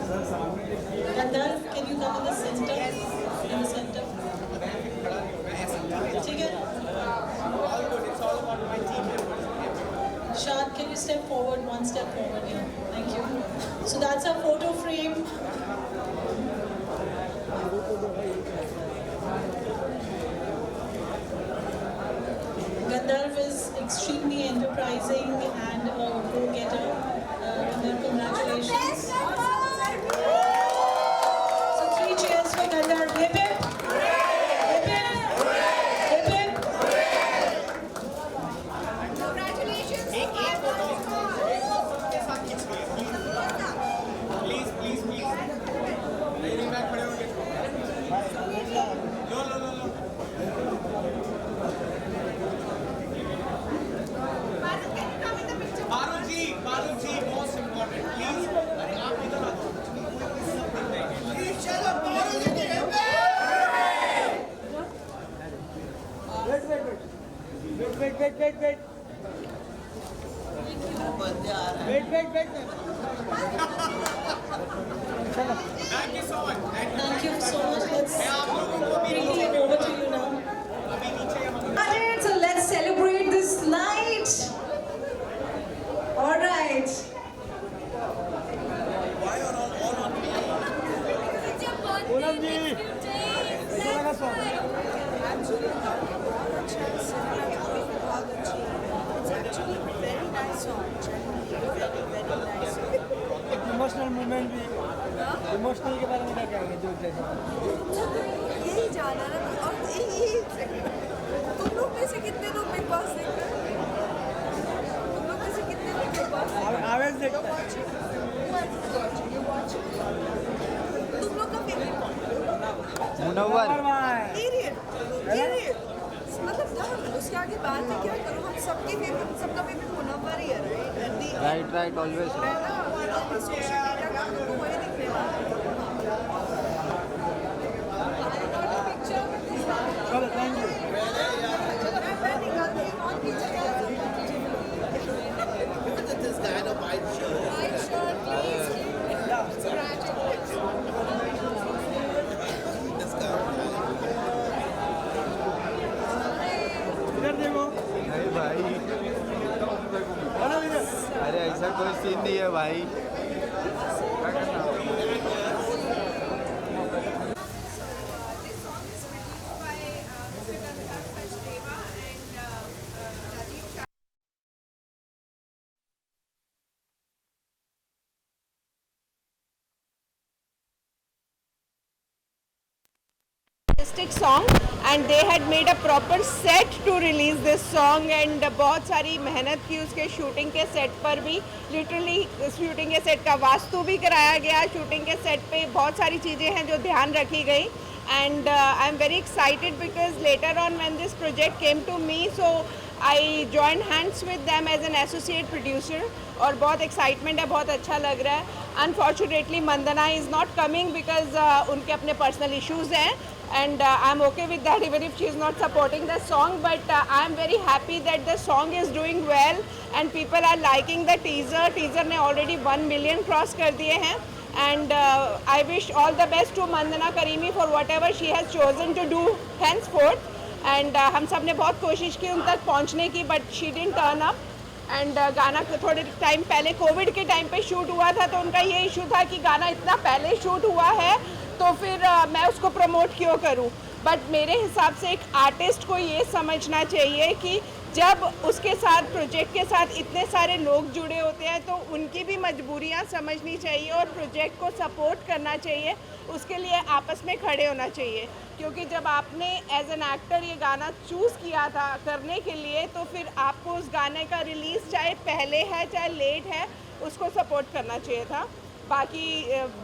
Gandalf, can you come in the center? In the center. ठीक है? Shad, can you step forward, one step forward here? Thank you. So that's our photo frame. Gandalf is extremely enterprising and a go-getter. Gandalf, congratulations. So 3 cheers for Gandalf. Hip hip. Hip hip. Hip hip. Congratulations. Please. नहीं back खड़े होंगे। लो। बारू जी, most important, please. आप इधर आ जाओ। चलो बारू जी के Wait. Thank you so much. Thank you so much. Let's bring it over to you now. So let's celebrate this night. All right. Why are all on me? It's your birthday. Next few It's actually very nice song. Very nice song. Emotional movement भी emotional के बारे में क्या कहेंगे जो जैसे यही जाना ना और यही तुम लोग में से कितने लोग बिग बॉस देखते हैं? तुम लोग में से कितने लोग बिग बॉस आवेश देखता है तुम लोग का फेवरेट मुनव्वर पीरियड मतलब ना उसके आगे बात है क्या करो हम सबके फेवरेट सबका फेवरेट मुनव्वर ही है राइट ऑलवेज है ना सोशल मीडिया का हमको वही दिखने वाला है चलो thank you This guy in a white shirt. This guy. इधर देखो नहीं भाई, अरे ऐसा कोई सीन नहीं है भाई। song and they had made a proper set to release this song and बहुत सारी मेहनत की उसके शूटिंग के सेट पर भी लिटरली शूटिंग के सेट का वास्तु भी कराया गया शूटिंग के सेट पे बहुत सारी चीज़ें हैं जो ध्यान रखी गई and I'm very excited because later on when this project came to me so I joined hands with them as an associate producer और बहुत excitement है बहुत अच्छा लग रहा है unfortunately Mandana is not coming because उनके अपने personal issues हैं and I'm okay with that even if she is not supporting the song but I'm very happy that the song is doing well and people are liking the teaser ने already 1 million cross कर दिए हैं and I wish all the best to Mandana Karimi for whatever she has chosen to do henceforth and हम सब ने बहुत कोशिश की उन तक पहुंचने की but she didn't turn up and गाना थोड़े टाइम पहले कोविड के टाइम पे शूट हुआ था तो उनका ये इशू था कि गाना इतना पहले शूट हुआ है तो फिर मैं उसको प्रमोट क्यों करूं बट मेरे हिसाब से एक आर्टिस्ट को ये समझना चाहिए कि जब उसके साथ प्रोजेक्ट के साथ इतने सारे लोग जुड़े होते हैं तो उनकी भी मजबूरियां समझनी चाहिए और प्रोजेक्ट को सपोर्ट करना चाहिए उसके लिए आपस में खड़े होना चाहिए क्योंकि जब आपने एज एन एक्टर ये गाना चूज़ किया था करने के लिए तो फिर आपको उस गाने का रिलीज़ चाहे पहले है चाहे लेट है उसको सपोर्ट करना चाहिए था बाकी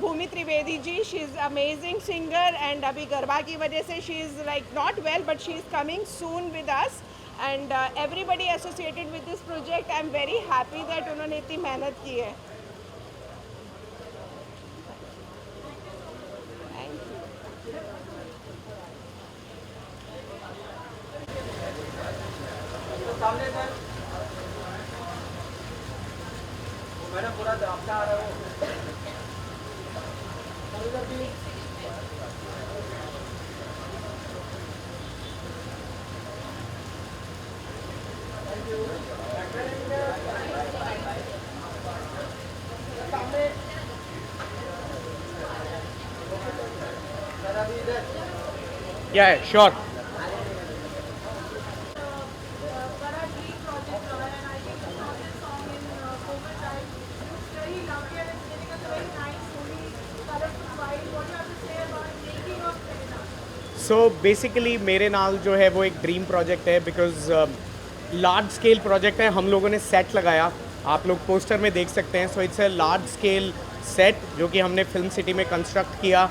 Bhumi Trivedi ji she is amazing singer and अभी गरबा की वजह से she is like not well but she is coming soon with us and everybody associated with this project I am very happy that उन्होंने इतनी मेहनत की है मैडम पूरा दापता आ रहा हो Yeah, sure. सो बेसिकली मेरे नाल जो है वो एक ड्रीम प्रोजेक्ट है बिकॉज लार्ज स्केल प्रोजेक्ट है. हम लोगों ने सेट लगाया, आप लोग पोस्टर में देख सकते हैं. So it's a large scale set जो कि हमने फिल्म सिटी में कंस्ट्रक्ट किया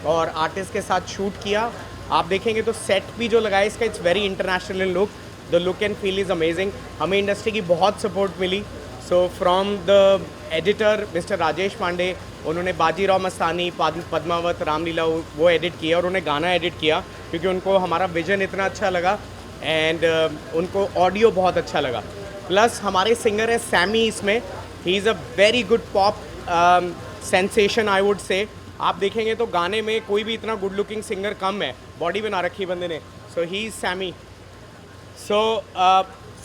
और आर्टिस्ट के साथ शूट किया. आप देखेंगे तो सेट भी जो लगाया इसका it's very international in look. The look and feel is amazing. हमें इंडस्ट्री की बहुत सपोर्ट मिली. So from the editor mister Rajesh Pandey, उन्होंने बाजीराव मस्तानी, पद्मावत, रामलीला वो एडिट किया और उन्हें गाना एडिट किया क्योंकि उनको हमारा विजन इतना अच्छा लगा एंड उनको ऑडियो बहुत अच्छा लगा. प्लस हमारे सिंगर है सैमी इसमें. He is a very good pop sensation I would say. आप देखेंगे तो गाने में कोई भी इतना गुड लुकिंग सिंगर कम है. बॉडी बना रखी बंदे ने. So he is Sammy. So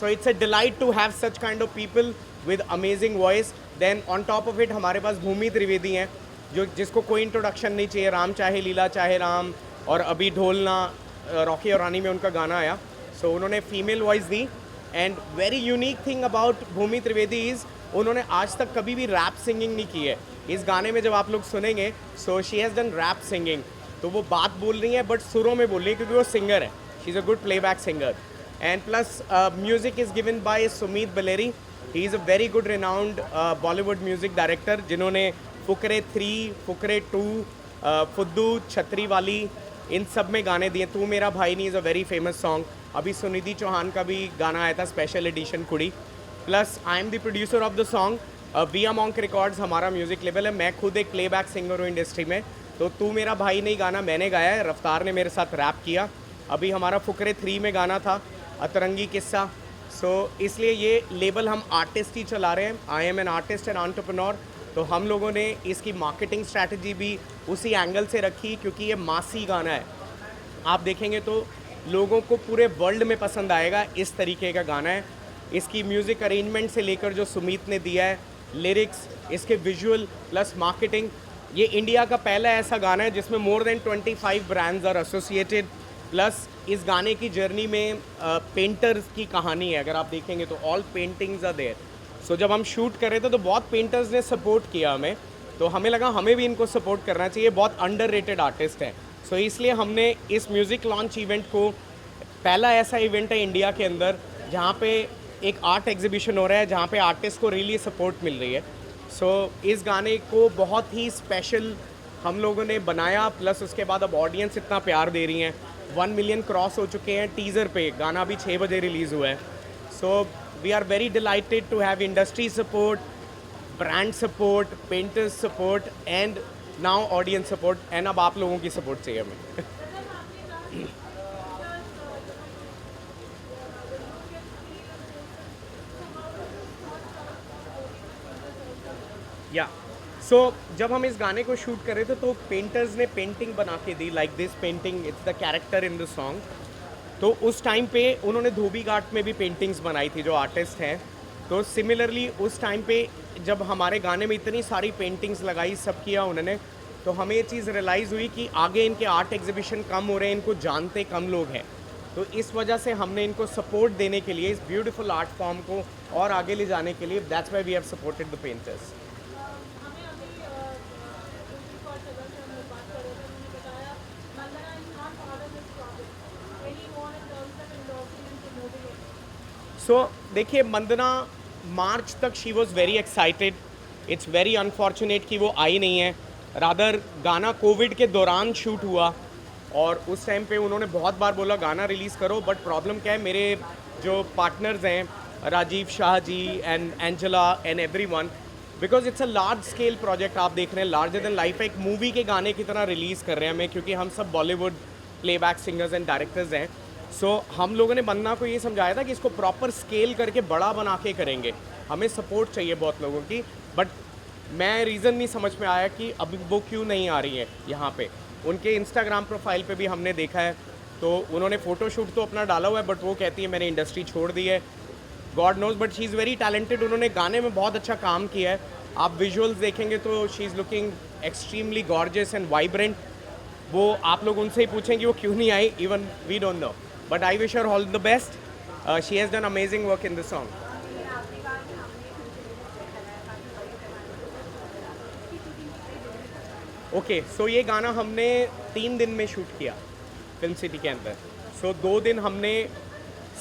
it's a delight to have such kind of people with amazing voice. Then on top of it हमारे पास भूमि त्रिवेदी हैं जो जिसको कोई इंट्रोडक्शन नहीं चाहिए. राम चाहे लीला चाहे राम और अभी ढोलना रॉकी और रानी में उनका गाना आया. सो उन्होंने फीमेल वॉइस दी. And very unique thing about Bhumi Trivedi is उन्होंने आज तक कभी भी रैप सिंगिंग नहीं की है. इस गाने में जब आप लोग सुनेंगे so she has done rap singing. तो वो बात बोल रही है बट सुरों में बोल रही है क्योंकि वो सिंगर है. She is a good playback singer. And plus music is given by Sumit Baleri. He is a very good renowned Bollywood music director जिन्होंने फुकरे 3, फुकरे 2, फुद्दू, छतरी वाली इन सब में गाने दिए. तू मेरा भाई नहीं is a very famous song. अभी सुनिधि चौहान का भी गाना आया था स्पेशल एडिशन कुड़ी. Plus I am the producer of the song. विया मॉन्क रिकॉर्ड्स हमारा म्यूज़िक लेवल है. मैं खुद एक प्लेबैक सिंगर हूँ इंडस्ट्री में. तो तू मेरा भाई नहीं गाना मैंने गाया है. रफ्तार ने मेरे साथ रैप किया. अभी हमारा फुकरे 3 में गाना था अतरंगी किस्सा. सो इसलिए ये लेबल हम आर्टिस्ट ही चला रहे हैं. I am an artist and entrepreneur. तो हम लोगों ने इसकी मार्केटिंग स्ट्रैटेजी भी उसी एंगल से रखी क्योंकि ये मासी गाना है. आप देखेंगे तो लोगों को पूरे वर्ल्ड में पसंद आएगा. इस तरीके का गाना है. इसकी म्यूज़िक अरेंजमेंट से लेकर जो सुमीत ने दिया है, लिरिक्स, इसके विजुअल प्लस मार्केटिंग, ये इंडिया का पहला ऐसा गाना है जिसमें more than 25 brands are associated. Plus इस गाने की जर्नी में पेंटर्स की कहानी है. अगर आप देखेंगे तो ऑल पेंटिंग्स आर देयर. सो जब हम शूट कर रहे थे तो बहुत पेंटर्स ने सपोर्ट किया हमें. तो हमें लगा हमें भी इनको सपोर्ट करना चाहिए. बहुत अंडररेटेड आर्टिस्ट हैं. सो इसलिए हमने इस म्यूज़िक लॉन्च इवेंट को, पहला ऐसा इवेंट है इंडिया के अंदर जहाँ पे एक आर्ट एग्जीबिशन हो रहा है जहाँ पे आर्टिस्ट को रियली सपोर्ट मिल रही है. सो इस गाने को बहुत ही स्पेशल हम लोगों ने बनाया. प्लस उसके बाद अब ऑडियंस इतना प्यार दे रही हैं. 1 मिलियन क्रॉस हो चुके हैं टीज़र पे. गाना भी 6 बजे रिलीज़ हुआ है. So we are very delighted to have industry support, brand support, painters support and now audience support. And अब आप लोगों की सपोर्ट चाहिए हमें. या सो जब हम इस गाने को शूट कर रहे थे तो पेंटर्स ने पेंटिंग बना के दी. Like this painting, it's the character in the song. तो उस टाइम पे उन्होंने धोबी घाट में भी पेंटिंग्स बनाई थी जो आर्टिस्ट हैं. तो सिमिलरली उस टाइम पे जब हमारे गाने में इतनी सारी पेंटिंग्स लगाई, सब किया उन्होंने, तो हमें ये चीज़ रियलाइज़ हुई कि आगे इनके आर्ट एग्जीबिशन कम हो रहे हैं, इनको जानते कम लोग हैं. तो इस वजह से हमने इनको सपोर्ट देने के लिए, इस ब्यूटीफुल आर्ट फॉर्म को और आगे ले जाने के लिए, that's why we have supported the painters. So देखिए, मंदना मार्च तक she was very excited. It's very unfortunate कि वो आई नहीं है. रादर गाना कोविड के दौरान शूट हुआ और उस टाइम पे उन्होंने बहुत बार बोला गाना रिलीज़ करो. बट प्रॉब्लम क्या है, मेरे जो पार्टनर्स हैं Rajiv Shah ji and Angela and everyone, because it's a large scale project. आप देख रहे हैं लार्जर देन लाइफ, एक मूवी के गाने की तरह रिलीज़ कर रहे हैं हमें, क्योंकि हम सब Bollywood playback singers and directors हैं. सो हम लोगों ने बंदना को ये समझाया था कि इसको प्रॉपर स्केल करके बड़ा बना के करेंगे. हमें सपोर्ट चाहिए बहुत लोगों की. बट मैं रीज़न नहीं समझ में आया कि अभी वो क्यों नहीं आ रही है यहाँ पे। उनके इंस्टाग्राम प्रोफाइल पे भी हमने देखा है, तो उन्होंने फ़ोटोशूट तो अपना डाला हुआ है, बट वो कहती है मैंने इंडस्ट्री छोड़ दी है। God knows, but she is very talented. उन्होंने गाने में बहुत अच्छा काम किया है। आप विजुअल्स देखेंगे तो she is looking extremely gorgeous and vibrant. वो आप लोग उनसे ही पूछें कि वो क्यों नहीं आई, even we don't know, but I wish her all the best. She has done amazing work in this song. Okay, so ये गाना हमने 3 दिन में शूट किया फिल्म सिटी के अंदर। सो 2 दिन हमने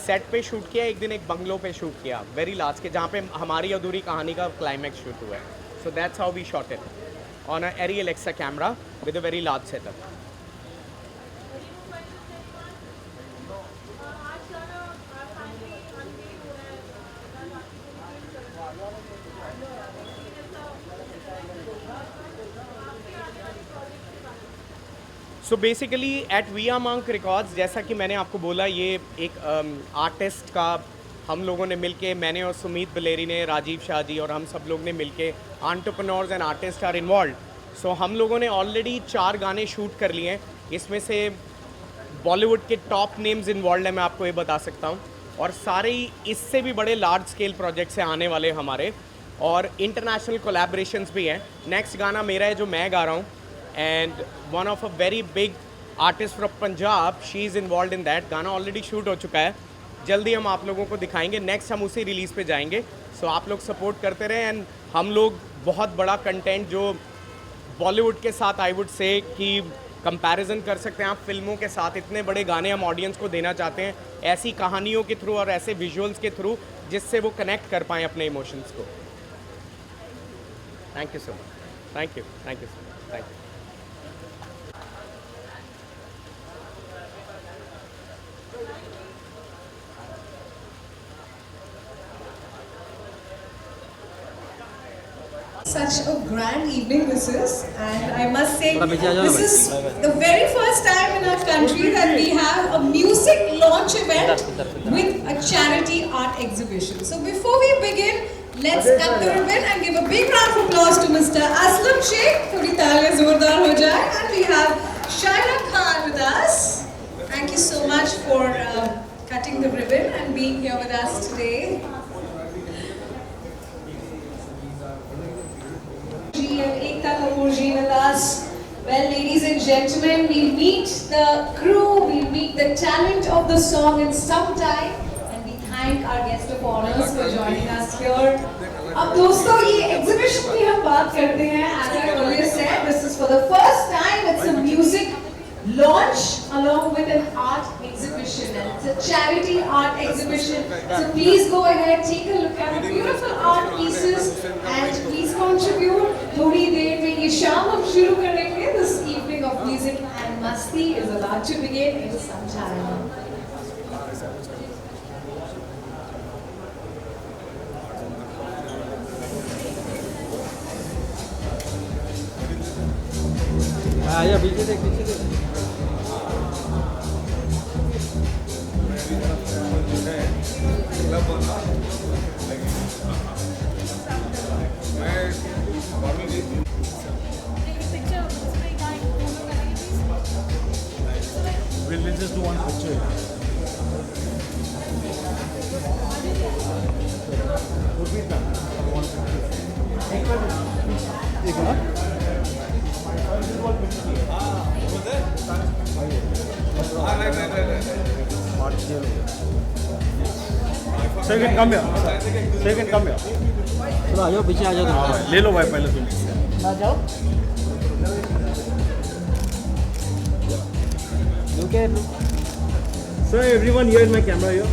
सेट पे शूट किया, एक दिन एक बंगलो पे शूट किया, वेरी लास्ट के, जहाँ पे हमारी अधूरी कहानी का क्लाइमैक्स शूट हुआ है। So that's how we shot it on a Arri Alexa camera with a very large setup. So basically at Via Monk records, जैसा कि मैंने आपको बोला, ये एक आर्टिस्ट का हम लोगों ने मिलके, मैंने और सुमीत बलेरी ने, राजीव शाह जी और हम सब लोग ने मिलके, entrepreneurs and artist are involve. So हम लोगों ने ऑलरेडी 4 गाने शूट कर लिए हैं। इसमें से बॉलीवुड के टॉप नेम्स इन्वॉल्व हैं, मैं आपको ये बता सकता हूँ, और सारे ही इससे भी बड़े लार्ज स्केल प्रोजेक्ट्स हैं आने वाले हमारे, और इंटरनेशनल कोलैबोरेशंस भी हैं। नेक्स्ट गाना मेरा है जो मैं गा रहा हूँ, and one of a very big artist from Punjab, she is involved in that. गाना ऑलरेडी शूट हो चुका है, जल्दी हम आप लोगों को दिखाएंगे। नेक्स्ट हम उसी रिलीज़ पे जाएंगे। सो आप लोग सपोर्ट करते रहें, एंड हम लोग बहुत बड़ा कंटेंट जो बॉलीवुड के साथ आई वुड से कि कंपैरिजन कर सकते हैं आप फिल्मों के साथ, इतने बड़े गाने हम ऑडियंस को देना चाहते हैं, ऐसी कहानियों के थ्रू और ऐसे विजुअल्स के थ्रू जिससे वो कनेक्ट कर पाएँ अपने इमोशंस को। Thank you so much, thank you so much, thank you. Such a grand evening this is, and I must say this is the very first time in our country that we have a music launch event with a charity art exhibition. So before we begin, let's cut the ribbon and give a big round of applause to Mr. Aslam Sheikh. Thodi taaliyan zordar ho jaye. And we have Shaira Khan with us. Thank you so much for cutting the ribbon and being here with us today. And Ekta Kapoor ji with us. Well, ladies and gentlemen, we'll meet the crew, we'll meet the talent of the song in some time, and we thank our guest of honors for joining us here. अब दोस्तों ये exhibition की हम बात करते हैं. As I earlier said, this is for the first time. It's a music launch along with an art exhibition, and it's a charity art exhibition. So please go ahead, take a look at the beautiful art pieces and please contribute. थोड़ी देर में ये शाम हम शुरू करेंगे. This evening of music and masti is about to begin in some time. आया पीछे देख, पीछे देख। We'll just do one picture. Repeat that. One picture. एक बार. So you can come here. So you can come here. चलो आ जाओ, पीछे आ जाओ। ले लो भाई पहले तुम। आ जाओ। You can. So everyone here in my camera here.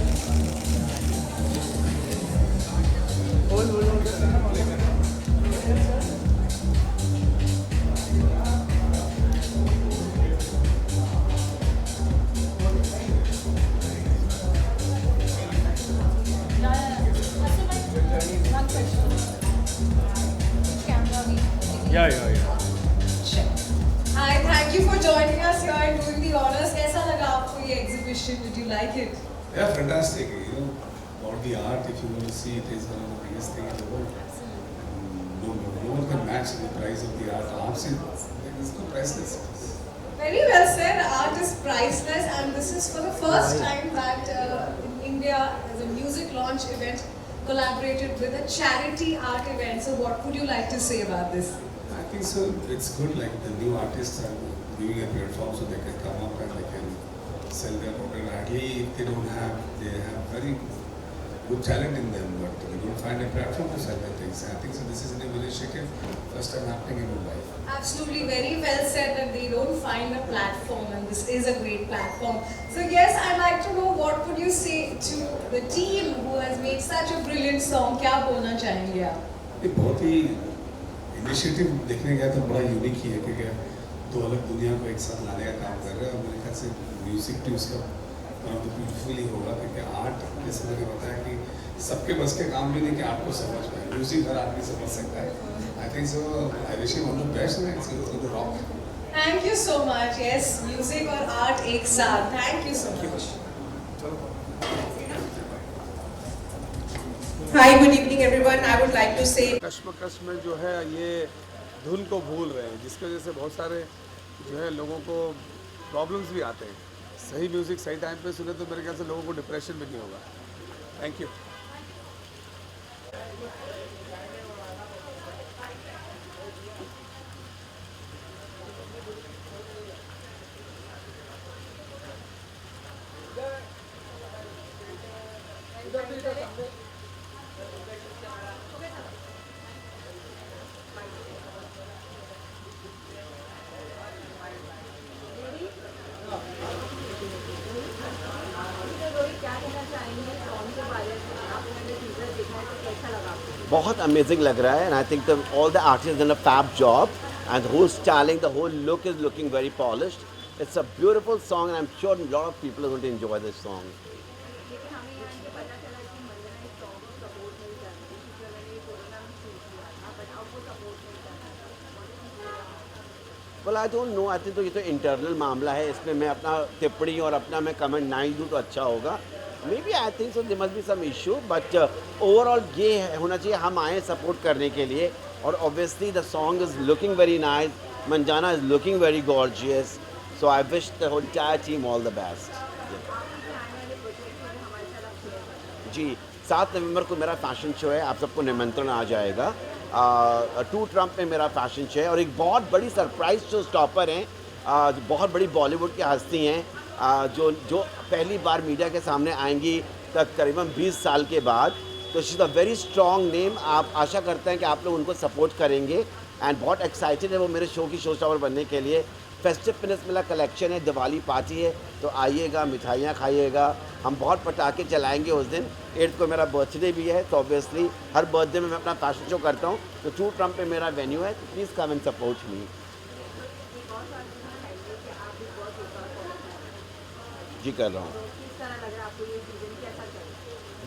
Yeah. Hi, thank you for joining us here and doing the honors. कैसा लगा आपको ये exhibition? Did you like it? Yeah, fantastic. You know, about the art, if you want to see it, is one of the biggest things in the world. no one can match the price of the art. Art से इसको priceless. Very well said. Art is priceless, and this is for the first time that in India, as a music launch event, collaborated with a charity art event. So, what would you like to say about this? I think so. It's good. Like the new artists are giving a platform so they can come up and they can sell their product. Hardly if they have very good talent in them, but they don't find a platform to sell their things. I think so. This is a new initiative, first time happening in Mumbai. Absolutely, very well said that they don't find a platform, and this is a great platform. So yes, I'd like to know what would you say to the team who has made such a brilliant song. क्या बोलना चाहेंगे आप? ये बहुत ही initiative देखने गया तो बड़ा यूनिक ही है क्योंकि दो अलग दुनिया को एक साथ लाने का काम कर रहे हैं और मेरे ख्याल से म्यूजिक भी उसका ब्यूटीफुल ही होगा क्योंकि आर्ट जैसे मैंने बताया कि सबके बस के काम भी नहीं कि आर्ट को समझ पाए म्यूजिक हर आदमी समझ सकता है I think so I wish you all the best and it's going to rock Thank you so much. Yes, music और art एक साथ. Thank you so much. Hi, good evening everyone. I would like to say कश्मकश में जो है ये धुन को भूल रहे हैं जिसकी वजह से बहुत सारे जो है लोगों को प्रॉब्लम्स भी आते हैं सही म्यूज़िक सही टाइम पे सुने तो मेरे ख्याल से लोगों को डिप्रेशन भी नहीं होगा थैंक यू बहुत अमेजिंग लग रहा है and I think all the artist done a fab job and the whole styling the whole look is looking very polished it's a beautiful song and I am sure lot of people are going to enjoy this song well I don't know I think तो ये तो internal मामला है इसमें मैं अपना टिप्पणी और अपना मैं कमेंट ना ही दूँ तो अच्छा होगा maybe I think so they must be some issue but overall ये होना चाहिए हम आए सपोर्ट करने के लिए और obviously the song is looking very nice Manjana is looking very gorgeous so I wish the whole entire team all the best जी 7 नवंबर को मेरा फैशन शो है आप सबको निमंत्रण आ जाएगा 2 ट्रम्प में मेरा फैशन शो है और एक बहुत बड़ी सरप्राइज शो स्टॉपर हैं बहुत बड़ी बॉलीवुड की हस्ती हैं जो पहली बार मीडिया के सामने आएंगी तकरीबन 20 साल के बाद तो she is a very strong name आप आशा करते हैं कि आप लोग उनको सपोर्ट करेंगे एंड बहुत एक्साइटेड है वो मेरे शो की शो स्टॉपर बनने के लिए फेस्टिव फिनिश मेरा कलेक्शन है दिवाली पार्टी है तो आइएगा मिठाइयाँ खाइएगा हम बहुत पटाखे चलाएंगे उस दिन 8 को मेरा बर्थडे भी है तो ऑब्वियसली हर बर्थडे में मैं अपना फैशन शो करता हूँ तो 2 ट्रम्प पे मेरा वेन्यू है तो please come and support me जी कर रहा हूँ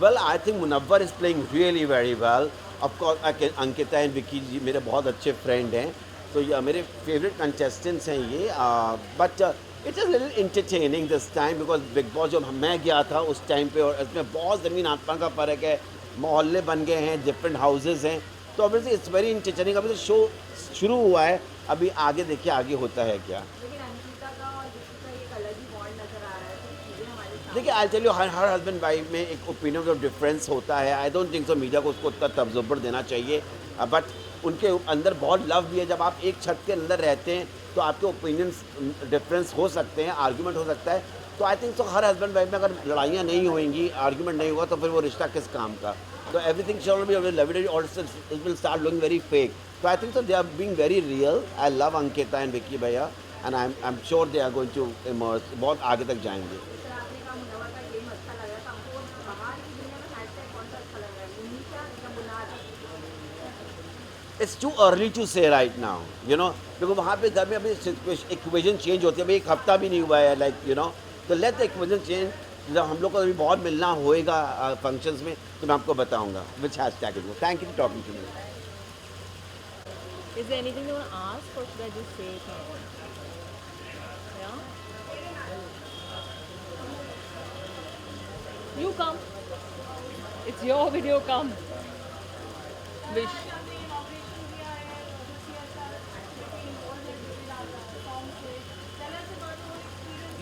well I think Munawar is playing really very well of course Ankita and Vicky ji मेरे बहुत अच्छे फ्रेंड हैं तो ये मेरे फेवरेट कंटेस्टेंट्स हैं ये but it is little entertaining this time because big boss जब मैं गया था उस टाइम पे और इसमें बहुत ज़मीन आसमान का फ़र्क है मोहल्ले बन गए हैं डिफरेंट हाउसेज हैं तो ऑब्वियसली इट्स वेरी इंटरटेनिंग अभी तो शो शुरू हुआ है अभी आगे देखिए आगे होता है क्या देखिए आई टेल यू हर हस्बैंड वाइफ में एक ओपिनियन ऑफ डिफरेंस होता है I don't think so media को उसको उतना तवज्जो देना चाहिए बट उनके अंदर बहुत लव भी है जब आप एक छत के अंदर रहते हैं तो आपके ओपिनियंस डिफरेंस हो सकते हैं आर्ग्यूमेंट हो सकता है तो I think so her husband wife में अगर लड़ाइयाँ नहीं होंगी आर्ग्यूमेंट नहीं होगा तो फिर वो रिश्ता किस काम का तो एवरीथिंग शैल बी लव और it will start looking very fake तो I think so they are being very real I love Ankita and Vicky भैया and I am sure they are going to immerse बहुत आगे तक जाएंगे it's too early to say right now you know because वहाँ पे घर में अभी इक्वेशन चेंज होती है अभी एक हफ्ता भी नहीं हुआ है लाइक यू नो तो लेट द इक्वेशन चेंज जब हम लोग को अभी बहुत मिलना होएगा फंक्शंस में तो मैं आपको बताऊंगा which hashtag it thank you for talking to me Is there anything you want to ask or should I just say it now? Yeah? You come. It's your video, come. Wish.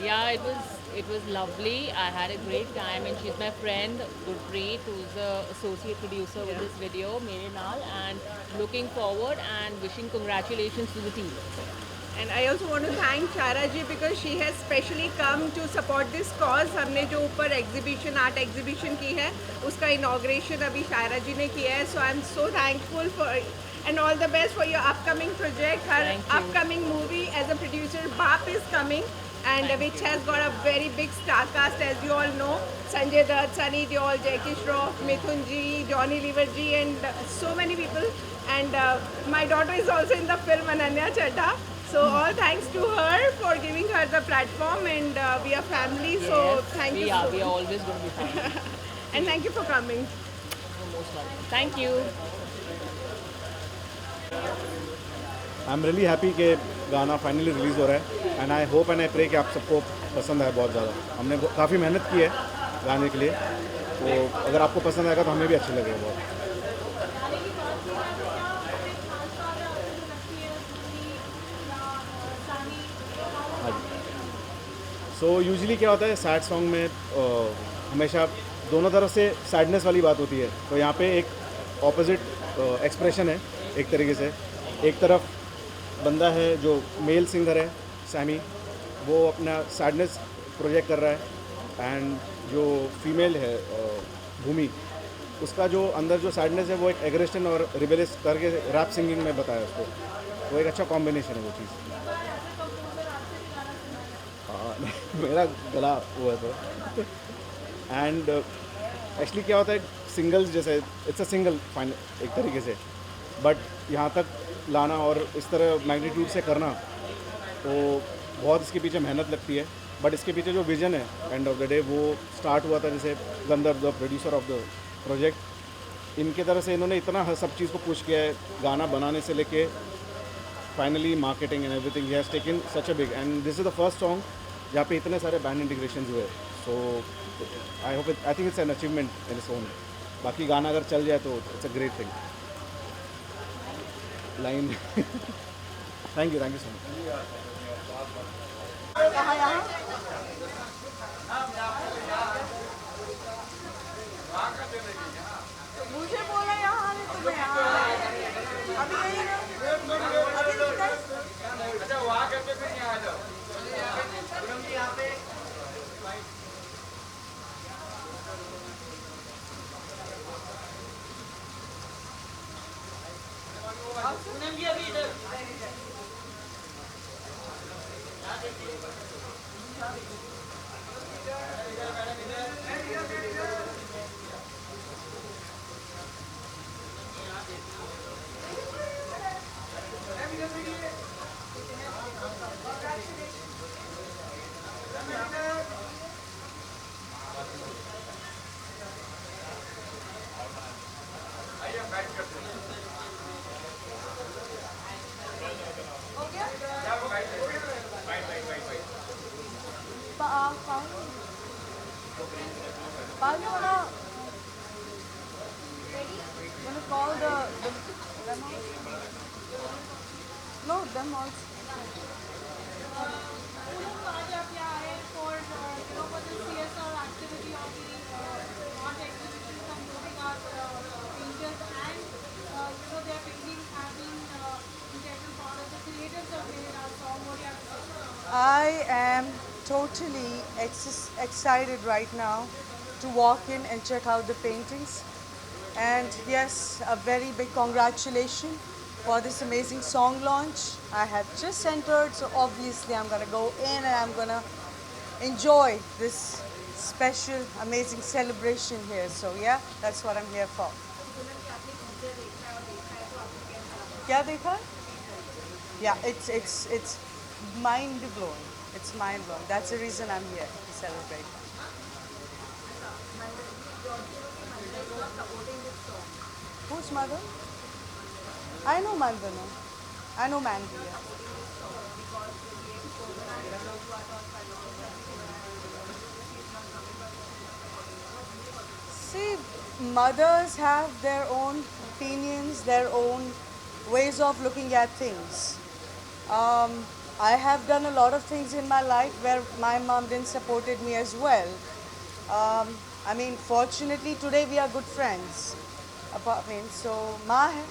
Yeah, it was lovely. I had a great time, and she's my friend Gurpreet, who's the associate producer with this video, Mere Naal, and looking forward and wishing congratulations to the team. And I also want to thank Shara ji because she has specially come to support this cause. हमने जो ऊपर exhibition art exhibition की है उसका inauguration अभी शायरा जी ने किया है. So I'm so thankful for and all the best for your upcoming project. Her upcoming movie as a producer, Baap is coming, and which has got a very big star cast, as you all know. Sanjay Dutt, Sunny Deol, Jackie Shroff, Mithun ji, Johnny Lever ji, and so many people. And my daughter is also in the film, Ananya Chadha. So all thanks to her for giving her the platform, and we are family. So thank you. We are always going to be family. And thank you for coming. You're most welcome. Thank you. I am really happy कि गाना finally release हो रहा है and I hope and I pray कि आप सबको पसंद आए बहुत ज़्यादा. हमने काफ़ी मेहनत की है गाने के लिए, तो अगर आपको पसंद आएगा तो हमें भी अच्छे लगेगा बहुत. सो यूजुअली क्या होता है सैड सॉन्ग में हमेशा दोनों तरफ से सैडनेस वाली बात होती है. तो यहाँ पे एक ऑपोजिट एक्सप्रेशन है एक तरीके से. एक तरफ बंदा है जो मेल सिंगर है सैमी, वो अपना सैडनेस प्रोजेक्ट कर रहा है, एंड जो फीमेल है भूमि, उसका जो अंदर जो सैडनेस है वो एक एग्रेशन और रिबेलियस करके रैप सिंगिंग में बताया उसको. तो एक अच्छा कॉम्बिनेशन है वो चीज़. मेरा गला वो है तो. एंड एक्चुअली क्या होता है सिंगल्स जैसे इट्स अ सिंगल फाइनल एक तरीके से, बट यहाँ तक लाना और इस तरह मैग्नीट्यूड से करना तो बहुत इसके पीछे मेहनत लगती है. बट इसके पीछे जो विज़न है एंड ऑफ द डे वो स्टार्ट हुआ था जैसे गंदर the producer of the project, इनके तरह से इन्होंने इतना सब चीज़ को पुश किया है गाना बनाने से लेके finally marketing and everything. He has taken such a big and this is the first song जहाँ पे इतने सारे बैंड इंटीग्रेशन हुए. So I think it's an achievement in its own. बाकी गाना अगर चल जाए तो it's a great thing. Line thank you so much. मुझे बोला यहाँ नहीं तुम्हें यहाँ अभी यही ना अभी निकल. अच्छा वहाँ करके फिर यहाँ आ जाओ. पूनम जी यहाँ पे पूनम जी अभी इधर. No, them also. I am totally excited right now to walk in and check out the paintings. And yes, a very big congratulations for this amazing song launch. I have just entered, so obviously I'm gonna go in and I'm gonna enjoy this special, amazing celebration here. So yeah, that's what I'm here for. क्या देखा? Yeah, it's mind blowing. It's mind blowing. That's the reason I'm here to celebrate. Whose mother? I know Mandana. I know Mandy. Yeah. See, mothers have their own opinions, their own ways of looking at things. I have done a lot of things in my life where my mom didn't supported me as well. I mean, fortunately today we are good friends. So माँ है,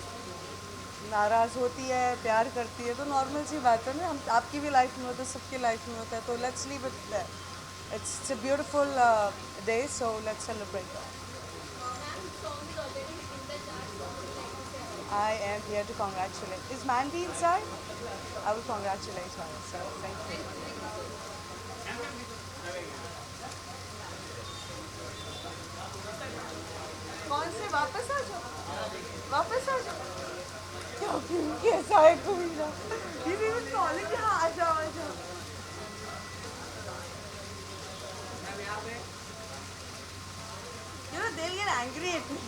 नाराज़ होती है, प्यार करती है, तो normal सी बात है ना. हम आपकी भी लाइफ में होता है, सबकी लाइफ में होता है, तो let's leave it there. It's a beautiful day, so let's celebrate that. I am here to congratulate. Is Mandy inside? I will congratulate her. So thank you. कौन से वापस आ जाओ? वापस आ जाओ? क्या क्यों कैसा है कमीना? He's even calling me. हाँ आ जाओ आ जाओ. You know they'll get angry at me.